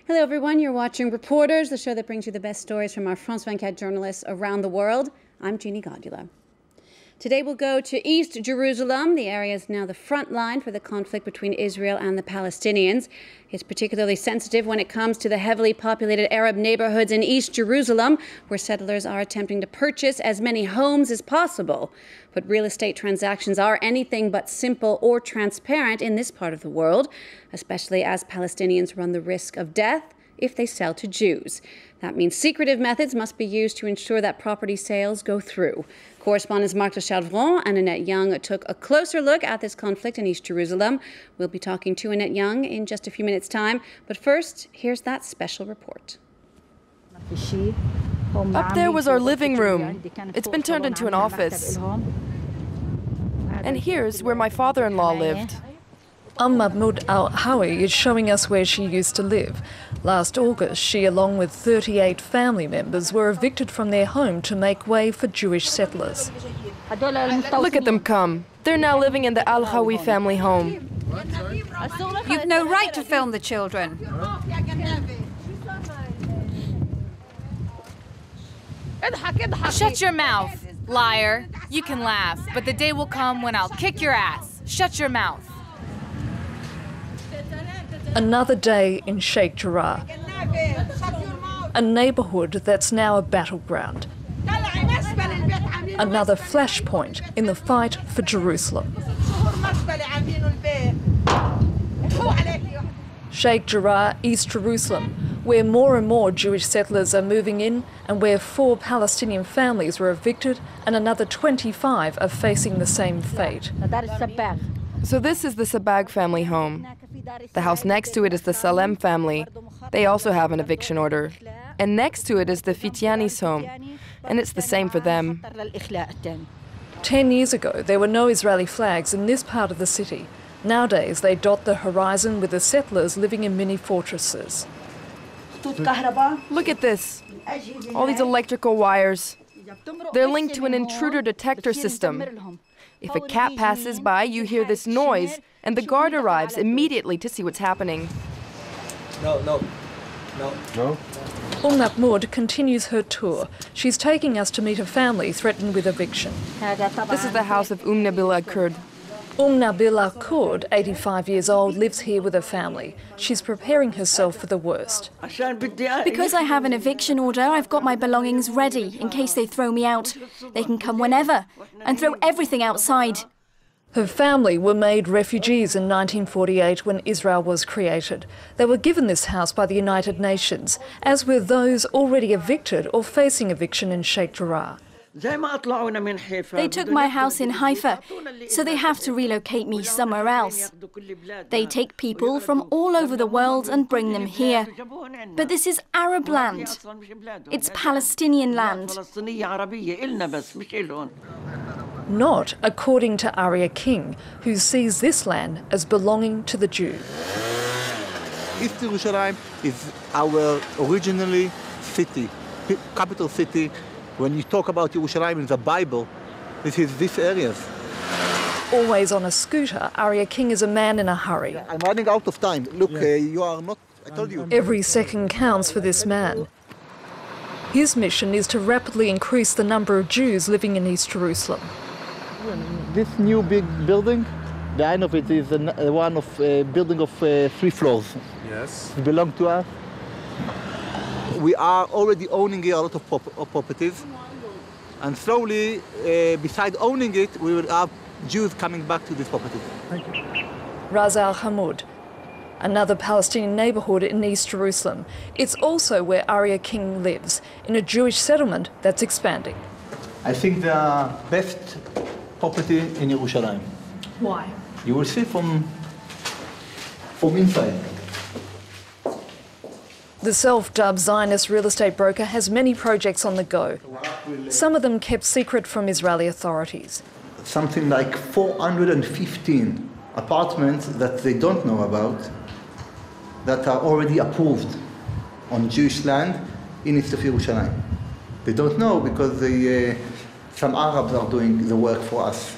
Hello everyone, you're watching Reporters, the show that brings you the best stories from our France 24 journalists around the world. I'm Jeannie Godula. Today we'll go to East Jerusalem. The area is now the front line for the conflict between Israel and the Palestinians. It's particularly sensitive when it comes to the heavily populated Arab neighborhoods in East Jerusalem, where settlers are attempting to purchase as many homes as possible. But real estate transactions are anything but simple or transparent in this part of the world, especially as Palestinians run the risk of death if they sell to Jews. That means secretive methods must be used to ensure that property sales go through. Correspondents Marc de Chardron and Annette Young took a closer look at this conflict in East Jerusalem. We'll be talking to Annette Young in just a few minutes' time. But first, here's that special report. Up there was our living room. It's been turned into an office. And here's where my father-in-law lived. Mahmoud Al-Hawi is showing us where she used to live. Last August, she, along with 38 family members, were evicted from their home to make way for Jewish settlers. Look at them come. They're now living in the Al-Hawi family home. You've no right to film the children. Shut your mouth, liar. You can laugh, but the day will come when I'll kick your ass. Shut your mouth. Another day in Sheikh Jarrah, a neighbourhood that's now a battleground. Another flashpoint in the fight for Jerusalem. Sheikh Jarrah, East Jerusalem, where more and more Jewish settlers are moving in and where 4 Palestinian families were evicted and another 25 are facing the same fate. So this is the Sabag family home. The house next to it is the Salem family. They also have an eviction order. And next to it is the Fitiani's home. And it's the same for them. 10 years ago, there were no Israeli flags in this part of the city. Nowadays, they dot the horizon with the settlers living in mini fortresses. Look at this. All these electrical wires. They're linked to an intruder detector system. If a cat passes by, you hear this noise, and the guard arrives immediately to see what's happening. No. Mahmoud continues her tour. She's taking us to meet a family threatened with eviction. This is the house of Nabil Al-Kurd. Nabil Al-Kurd, 85 years old, lives here with her family. She's preparing herself for the worst. Because I have an eviction order, I've got my belongings ready in case they throw me out. They can come whenever and throw everything outside. Her family were made refugees in 1948 when Israel was created. They were given this house by the United Nations, as were those already evicted or facing eviction in Sheikh Jarrah. They took my house in Haifa, so they have to relocate me somewhere else. They take people from all over the world and bring them here. But this is Arab land. It's Palestinian land. Not according to Aria King, who sees this land as belonging to the Jew. East Jerusalem is our originally city, capital city. When you talk about Jerusalem in the Bible, it is these areas. Always on a scooter, Aria King is a man in a hurry. I'm running out of time. Look, you are not, I told you. Every second counts for this man. His mission is to rapidly increase the number of Jews living in East Jerusalem. This new big building, the end of it is one of building of 3 floors. Yes. It belongs to us. We are already owning here a lot of properties, and slowly, besides owning it, we will have Jews coming back to this property. Thank you. Ras Al Hamoud, another Palestinian neighbourhood in East Jerusalem. It's also where Aria King lives, in a Jewish settlement that's expanding. I think the best property in Jerusalem. Why? You will see from inside. The self-dubbed Zionist real estate broker has many projects on the go, some of them kept secret from Israeli authorities. Something like 415 apartments that they don't know about that are already approved on Jewish land in East of Jerusalem. They don't know because some Arabs are doing the work for us.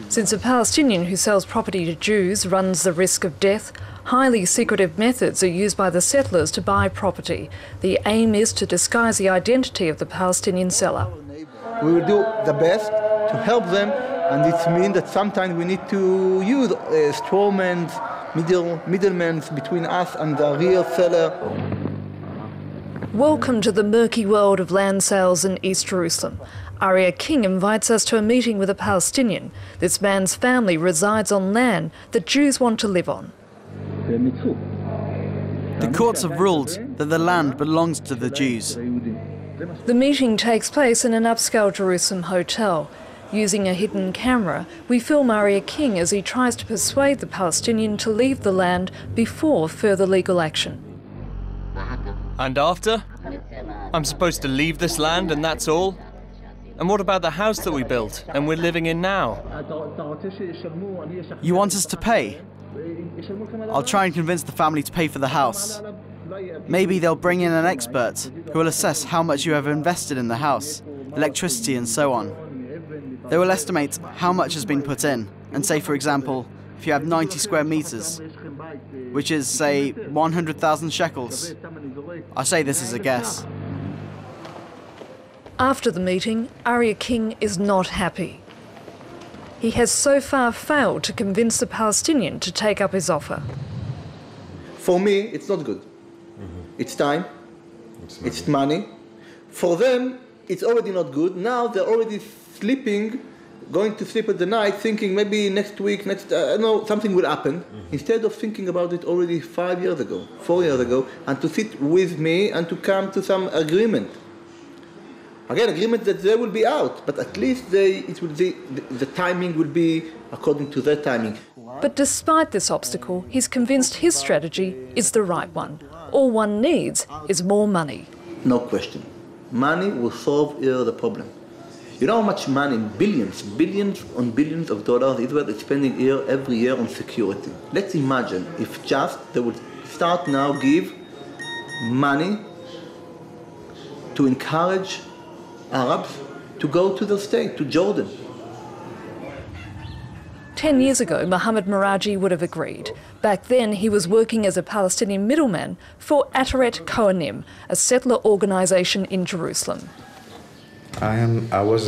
Since a Palestinian who sells property to Jews runs the risk of death, highly secretive methods are used by the settlers to buy property. The aim is to disguise the identity of the Palestinian seller. We will do the best to help them, and it means that sometimes we need to use strawmen, middlemen between us and the real seller. Welcome to the murky world of land sales in East Jerusalem. Aria King invites us to a meeting with a Palestinian. This man's family resides on land that Jews want to live on. The courts have ruled that the land belongs to the Jews. The meeting takes place in an upscale Jerusalem hotel. Using a hidden camera, we film Aria King as he tries to persuade the Palestinian to leave the land before further legal action. And after? I'm supposed to leave this land and that's all? And what about the house that we built and we're living in now? You want us to pay? I'll try and convince the family to pay for the house. Maybe they'll bring in an expert who will assess how much you have invested in the house, electricity and so on. They will estimate how much has been put in and say, for example, if you have 90 square meters, which is, say, 100,000 shekels. I say this as a guess. After the meeting, Aria King is not happy. He has so far failed to convince the Palestinian to take up his offer. For me, it's not good. It's time, it's money. For them, it's already not good. Now they're already sleeping, going to sleep at the night, thinking maybe next week, something will happen. Instead of thinking about it already 5 years ago, 4 years ago, and to sit with me and to come to some agreement. Again, agreement that they will be out, but at least the timing will be according to their timing. But despite this obstacle, he's convinced his strategy is the right one. All one needs is more money. No question. Money will solve the problem. You know how much money, billions on billions of dollars Israel is spending every year on security. Let's imagine if just they would start now give money to encourage Arabs to go to the state, to Jordan. 10 years ago, Mohammed Meraji would have agreed. Back then, he was working as a Palestinian middleman for Ataret Kohanim, a settler organisation in Jerusalem. I was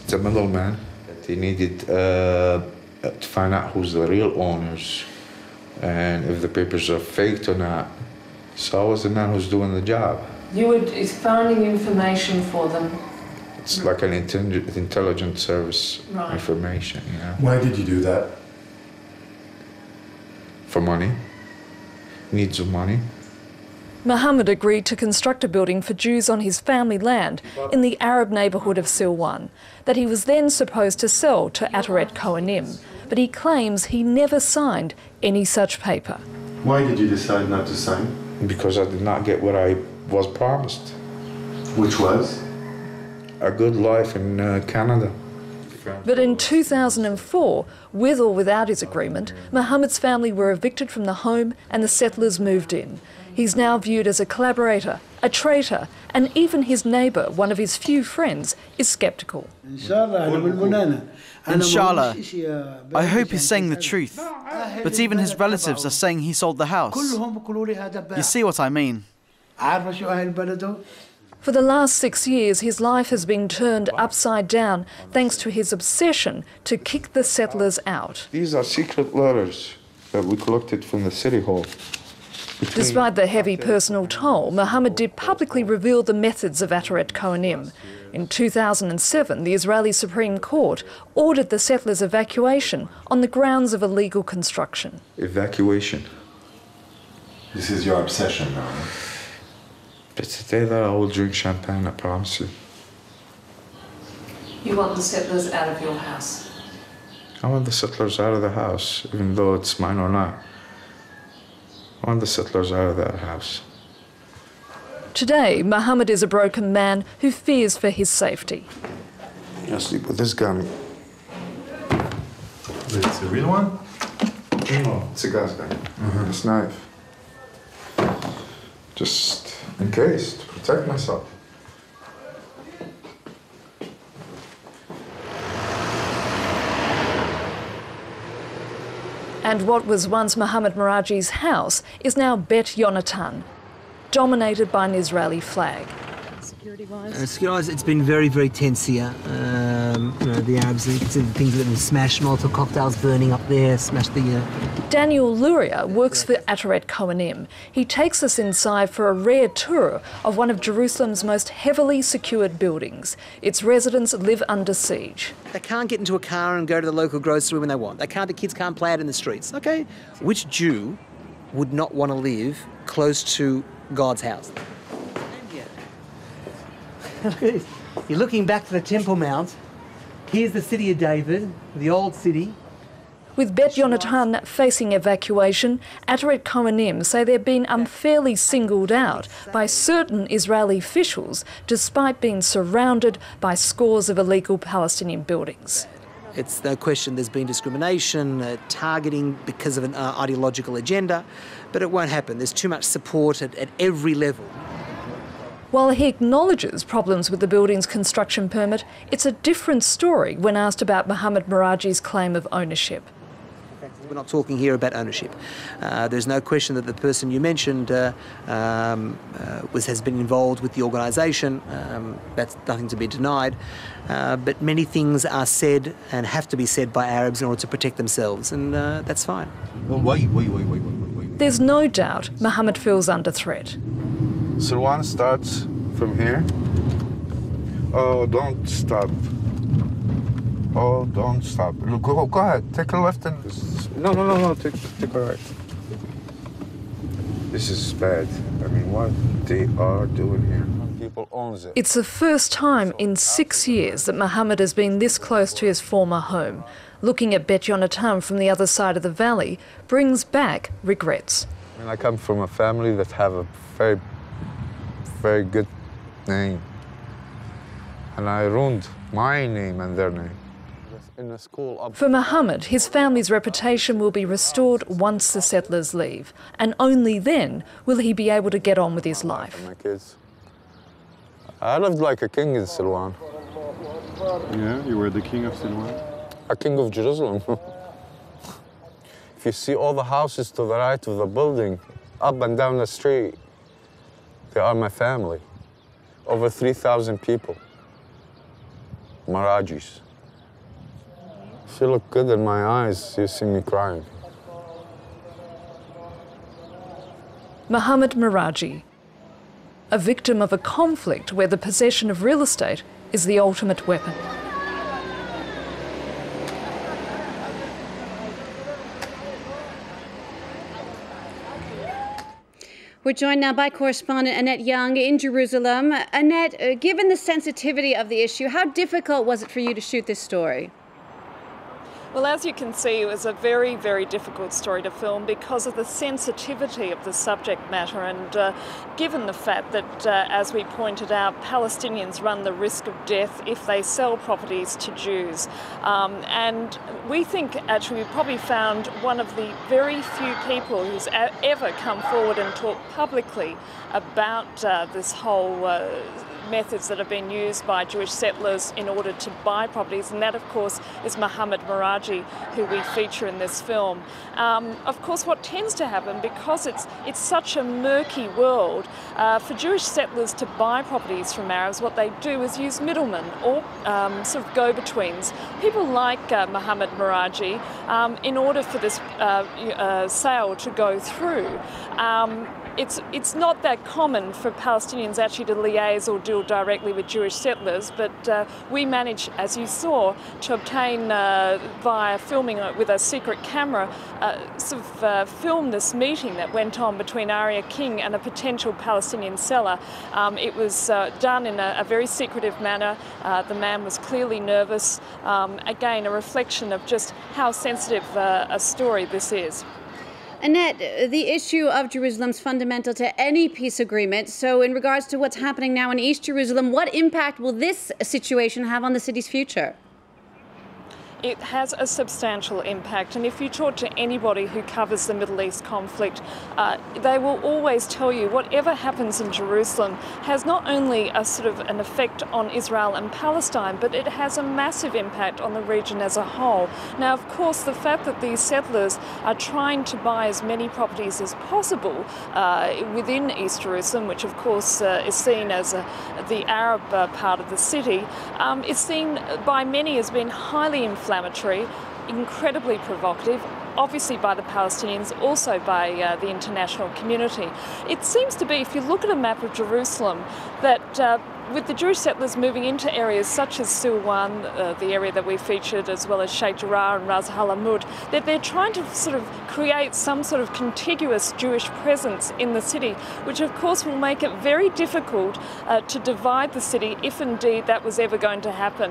the middleman. They needed to find out who's the real owners and if the papers are faked or not. So I was the man who's doing the job. You were finding information for them? It's like an intelligence service information, you know. Why did you do that? For money. Needs of money. Mohammed agreed to construct a building for Jews on his family land in the Arab neighbourhood of Silwan that he was then supposed to sell to Ataret Kohanim, but he claims he never signed any such paper. Why did you decide not to sign? Because I did not get what I was promised. Which was? A good life in Canada. But in 2004, with or without his agreement, Mohammed's family were evicted from the home and the settlers moved in. He's now viewed as a collaborator, a traitor, and even his neighbour, one of his few friends, is sceptical. Inshallah, I hope he's saying the truth, but even his relatives are saying he sold the house. You see what I mean? For the last 6 years, his life has been turned upside down thanks to his obsession to kick the settlers out. These are secret letters that we collected from the city hall. Despite the heavy personal toll, Mohammed did publicly reveal the methods of Ataret Kohanim. In 2007, the Israeli Supreme Court ordered the settlers' evacuation on the grounds of illegal construction. Evacuation. This is your obsession now. But today that I will drink champagne, I promise you. You want the settlers out of your house? I want the settlers out of the house, even though it's mine or not. I want the settlers out of that house. Today, Mohammed is a broken man who fears for his safety. I sleep with this gun. It's a real one? No, it's a gas gun. This knife. Just in case, to protect myself. And what was once Mohammed Meraji's house is now Bet Yonatan, dominated by an Israeli flag. Security-wise, it's been very, very tense here. The Arabs, you can see the things that have been smashed, Molotov cocktails burning up there, smashed the... Daniel Luria works for Ataret Kohanim. He takes us inside for a rare tour of one of Jerusalem's most heavily secured buildings. Its residents live under siege. They can't get into a car and go to the local grocery when they want. The kids can't play out in the streets. Okay, which Jew would not want to live close to God's house? Look at this. You're looking back to the Temple Mount. Here's the city of David, the old city. With Bet Yonatan facing evacuation, Ataret Kohanim say they're being unfairly singled out by certain Israeli officials, despite being surrounded by scores of illegal Palestinian buildings. It's no question there's been discrimination, targeting because of an ideological agenda, but it won't happen. There's too much support at every level. While he acknowledges problems with the building's construction permit, it's a different story when asked about Mohammed Meraji's claim of ownership. We're not talking here about ownership. There's no question that the person you mentioned has been involved with the organisation. That's nothing to be denied. But many things are said and have to be said by Arabs in order to protect themselves, and that's fine. Well, wait. There's no doubt Mohammed feels under threat. Silwan starts from here. Oh, don't stop. Oh, don't stop. Go ahead. Take a left and... No. Take a right. This is bad. I mean, what they are doing here. People own it. It's the first time in 6 years that Mohammed has been this close to his former home. Looking at Bet Yonatan from the other side of the valley brings back regrets. I mean, I come from a family that have a very good name. And I ruined my name and their name. For Mohammed, his family's reputation will be restored once the settlers leave, and only then will he be able to get on with his life. My kids. I lived like a king in Silwan. Yeah, you were the king of Silwan? A king of Jerusalem. If you see all the houses to the right of the building, up and down the street, they are my family. Over 3,000 people. Merajis. If you look good in my eyes, you see me crying. Mohammed Meraji, a victim of a conflict where the possession of real estate is the ultimate weapon. We're joined now by correspondent Annette Young in Jerusalem. Annette, given the sensitivity of the issue, how difficult was it for you to shoot this story? Well, as you can see, it was a very, very difficult story to film because of the sensitivity of the subject matter and given the fact that, as we pointed out, Palestinians run the risk of death if they sell properties to Jews. And we think, actually, we probably found one of the very few people who's ever come forward and talked publicly about this whole methods that have been used by Jewish settlers in order to buy properties, and that of course is Mohammed Meraji, who we feature in this film. Of course, what tends to happen, because it's such a murky world, for Jewish settlers to buy properties from Arabs, what they do is use middlemen or sort of go-betweens, people like Mohammed Meraji, in order for this sale to go through. It's not that common for Palestinians actually to liaise or deal directly with Jewish settlers, but we managed, as you saw, to obtain via filming with a secret camera, film this meeting that went on between Aria King and a potential Palestinian seller. It was done in a very secretive manner. The man was clearly nervous. Again, a reflection of just how sensitive a story this is. Annette, the issue of Jerusalem is fundamental to any peace agreement. So in regards to what's happening now in East Jerusalem, what impact will this situation have on the city's future? it has a substantial impact. And if you talk to anybody who covers the Middle East conflict, they will always tell you whatever happens in Jerusalem has not only a sort of an effect on Israel and Palestine, but it has a massive impact on the region as a whole. Now, of course, the fact that these settlers are trying to buy as many properties as possible within East Jerusalem, which of course is seen as the Arab part of the city, is seen by many as being highly inflammatory, incredibly provocative, obviously by the Palestinians, also by the international community. It seems to be, if you look at a map of Jerusalem, that with the Jewish settlers moving into areas such as Silwan, the area that we featured, as well as Sheikh Jarrah and Ras Al Amoud, that they're trying to sort of create some sort of contiguous Jewish presence in the city, which of course will make it very difficult to divide the city if indeed that was ever going to happen,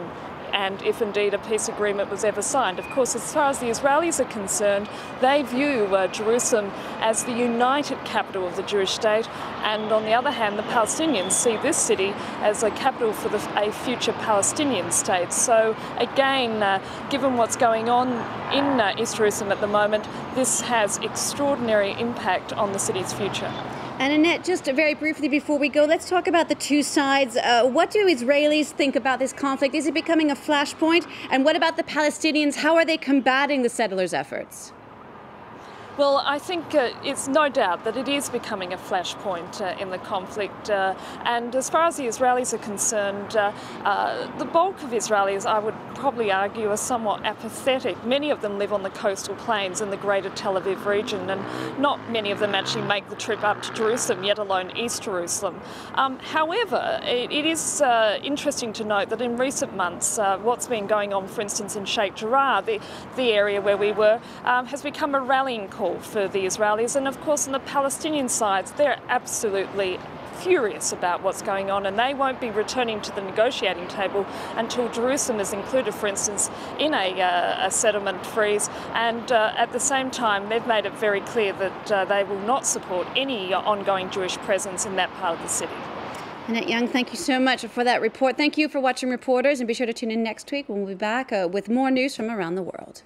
and if indeed a peace agreement was ever signed. Of course, as far as the Israelis are concerned, they view Jerusalem as the united capital of the Jewish state, and on the other hand, the Palestinians see this city as a capital for a future Palestinian state. So again, given what's going on in East Jerusalem at the moment, this has extraordinary impact on the city's future. And Annette, just very briefly before we go, let's talk about the two sides. What do Israelis think about this conflict? Is it becoming a flashpoint? And what about the Palestinians? How are they combating the settlers' efforts? Well, I think it's no doubt that it is becoming a flashpoint in the conflict. And as far as the Israelis are concerned, the bulk of Israelis, I would probably argue, are somewhat apathetic. Many of them live on the coastal plains in the greater Tel Aviv region, and not many of them actually make the trip up to Jerusalem, yet alone East Jerusalem. However, it is interesting to note that in recent months, what's been going on, for instance, in Sheikh Jarrah, the area where we were, has become a rallying call for the Israelis, and of course on the Palestinian side they're absolutely furious about what's going on, and they won't be returning to the negotiating table until Jerusalem is included, for instance, in a settlement freeze. And at the same time, they've made it very clear that they will not support any ongoing Jewish presence in that part of the city. Annette Young, thank you so much for that report. Thank you for watching Reporters, and be sure to tune in next week when we'll be back with more news from around the world.